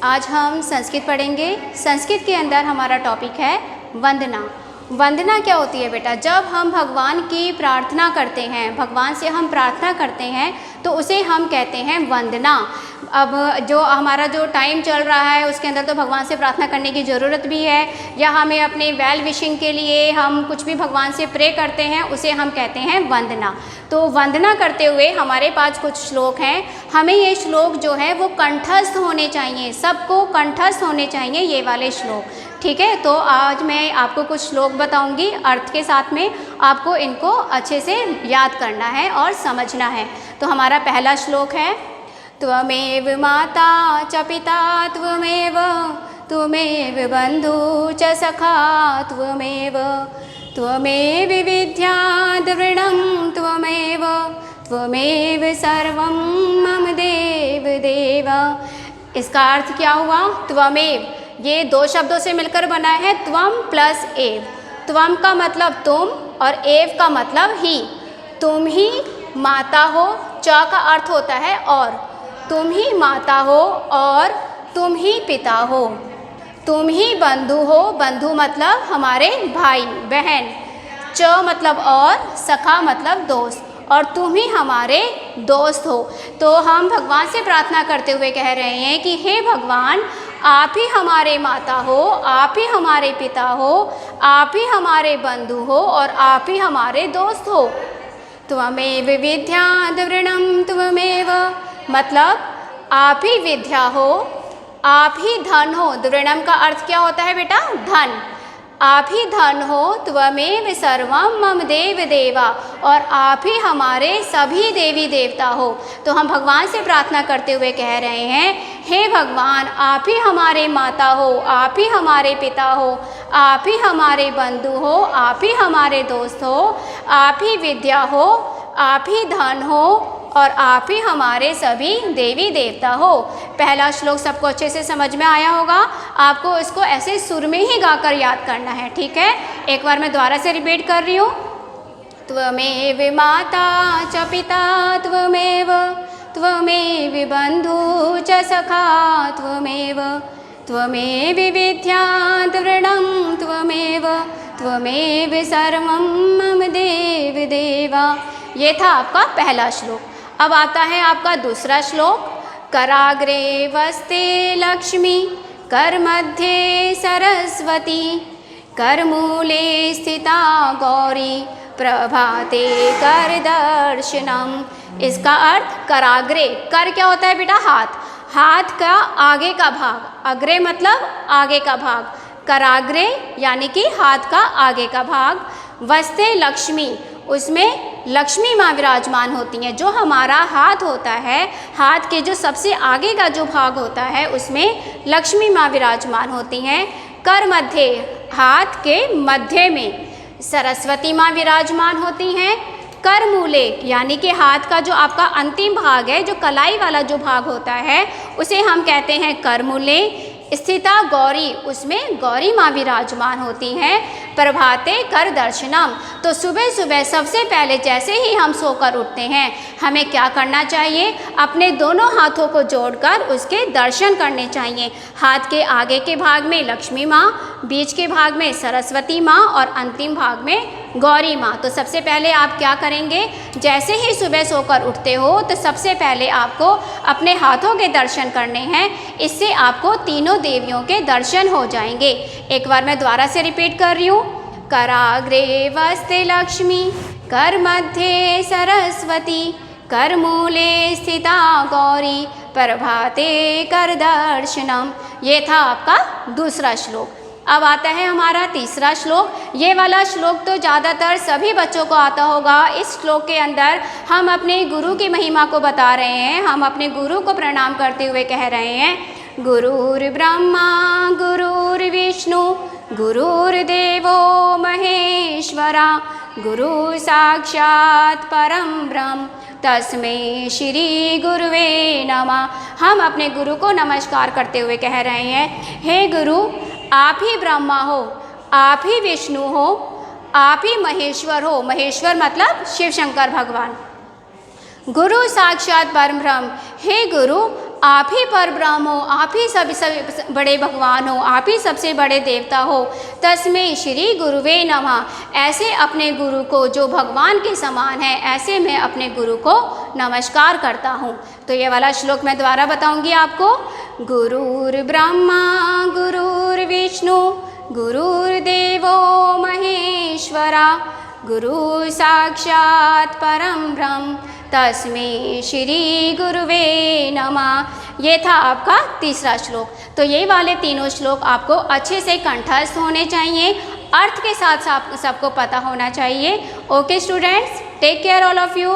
आज हम संस्कृत पढ़ेंगे। संस्कृत के अंदर हमारा टॉपिक है वंदना। वंदना क्या होती है बेटा? जब हम भगवान की प्रार्थना करते हैं, भगवान से हम प्रार्थना करते हैं तो उसे हम कहते हैं वंदना। अब जो हमारा जो टाइम चल रहा है उसके अंदर तो भगवान से प्रार्थना करने की ज़रूरत भी है, या हमें अपने वेल विशिंग के लिए हम कुछ भी भगवान से प्रे करते हैं, उसे हम कहते हैं वंदना। तो वंदना करते हुए हमारे पास कुछ श्लोक हैं। हमें ये श्लोक जो है वो कंठस्थ होने चाहिए, सबको कंठस्थ होने चाहिए ये वाले श्लोक, ठीक है। तो आज मैं आपको कुछ श्लोक बताऊंगी, अर्थ के साथ में आपको इनको अच्छे से याद करना है और समझना है। तो हमारा पहला श्लोक है, त्वमेव माता च पिता त्वमेव, त्वमेव बंधु च सखा त्वमेव, त्वमेव विद्या द्रविणं त्वमेव, त्वमेव सर्वं मम देव देव। इसका अर्थ क्या हुआ? त्वमेव ये दो शब्दों से मिलकर बना है, त्वम प्लस एव। त्वम का मतलब तुम और एव का मतलब ही। तुम ही माता हो, च का अर्थ होता है और, तुम ही माता हो और तुम ही पिता हो, तुम ही बंधु हो, बंधु मतलब हमारे भाई बहन, च मतलब और, सखा मतलब दोस्त, और तुम ही हमारे दोस्त हो। तो हम भगवान से प्रार्थना करते हुए कह रहे हैं कि हे भगवान, आप ही हमारे माता हो, आप ही हमारे पिता हो, आप ही हमारे बंधु हो और आप ही हमारे दोस्त हो। त्वमेव विद्या द्रविणं त्वमेव मतलब आप ही विद्या हो, आप ही धन हो। द्रविणम का अर्थ क्या होता है बेटा? धन। आप ही धन हो, त्वमेव सर्वं मम देव देवा, और आप ही हमारे सभी देवी देवता हो। तो हम भगवान से प्रार्थना करते हुए कह रहे हैं, हे भगवान, आप ही हमारे माता हो, आप ही हमारे पिता हो, आप ही हमारे बंधु हो, आप ही हमारे दोस्त हो, आप ही विद्या हो, आप ही धन हो और आप ही हमारे सभी देवी देवता हो। पहला श्लोक सबको अच्छे से समझ में आया होगा। आपको इसको ऐसे सुर में ही गाकर याद करना है, ठीक है। एक बार मैं दोबारा से रिपीट कर रही हूँ। त्वमेव माता च पिता त्वमेव, त्वमेव बंधु च सखा त्वमेव, त्वमेव विद्या द्रविणं त्वमेव, त्वमेव सर्वं मम देव देवा। ये था आपका पहला श्लोक। अब आता है आपका दूसरा श्लोक, कराग्रे वस्ते लक्ष्मी, कर मध्ये सरस्वती, कर मूले स्थिता गौरी, प्रभाते कर दर्शनम। इसका अर्थ कराग्रे, कर क्या होता है बेटा? हाथ। हाथ का आगे का भाग, अग्रे मतलब आगे का भाग, कराग्रे यानी कि हाथ का आगे का भाग। वस्ते लक्ष्मी, उसमें लक्ष्मी माँ विराजमान होती हैं। जो हमारा हाथ होता है, हाथ के जो सबसे आगे का जो भाग होता है उसमें लक्ष्मी माँ विराजमान होती हैं। कर मध्य, हाथ के मध्य में सरस्वती माँ विराजमान होती हैं। कर मूले यानी कि हाथ का जो आपका अंतिम भाग है, जो कलाई वाला जो भाग होता है, उसे हम कहते हैं कर मूले। स्थिता गौरी, उसमें गौरी माँ विराजमान होती हैं। प्रभाते कर दर्शनम, तो सुबह सुबह सबसे पहले जैसे ही हम सोकर उठते हैं हमें क्या करना चाहिए? अपने दोनों हाथों को जोड़कर उसके दर्शन करने चाहिए। हाथ के आगे के भाग में लक्ष्मी माँ, बीच के भाग में सरस्वती माँ और अंतिम भाग में गौरी माँ। तो सबसे पहले आप क्या करेंगे? जैसे ही सुबह सोकर उठते हो तो सबसे पहले आपको अपने हाथों के दर्शन करने हैं। इससे आपको तीनों देवियों के दर्शन हो जाएंगे। एक बार मैं दोबारा से रिपीट कर रही हूँ। कराग्रे वस्ते लक्ष्मी, कर मध्य सरस्वती, कर मूले स्थिता गौरी, प्रभाते कर दर्शनम। ये था आपका दूसरा श्लोक। अब आता है हमारा तीसरा श्लोक। ये वाला श्लोक तो ज़्यादातर सभी बच्चों को आता होगा। इस श्लोक के अंदर हम अपने गुरु की महिमा को बता रहे हैं, हम अपने गुरु को प्रणाम करते हुए कह रहे हैं, गुरुर्ब्रह्मा गुरुर्विष्णु गुरुर्देवो महेश्वरा, गुरु साक्षात् परम ब्रह्म तस्मै श्री गुरुवे नमः। हम अपने गुरु को नमस्कार करते हुए कह रहे हैं, हे गुरु, आप ही ब्रह्मा हो, आप ही विष्णु हो, आप ही महेश्वर हो। महेश्वर मतलब शिव शंकर भगवान। गुरु साक्षात परम ब्रह्म, हे गुरु, आप ही परब्रह्म हो, आप ही सब बड़े भगवान हो, आप ही सबसे बड़े देवता हो। तस्मै श्री गुरुवे नमः। ऐसे अपने गुरु को, जो भगवान के समान है, ऐसे मैं अपने गुरु को नमस्कार करता हूँ। तो ये वाला श्लोक मैं दोबारा बताऊंगी आपको। गुरुर्ब्रह्मा गुरुर्विष्णु गुरुर्देवो महेश्वरा गुरु साक्षात् परम ब्रह्म तस्मै श्री गुरुवे नमः। ये था आपका तीसरा श्लोक। तो ये वाले तीनों श्लोक आपको अच्छे से कंठस्थ होने चाहिए, अर्थ के साथ सबको पता होना चाहिए। Okay students, take care all of you.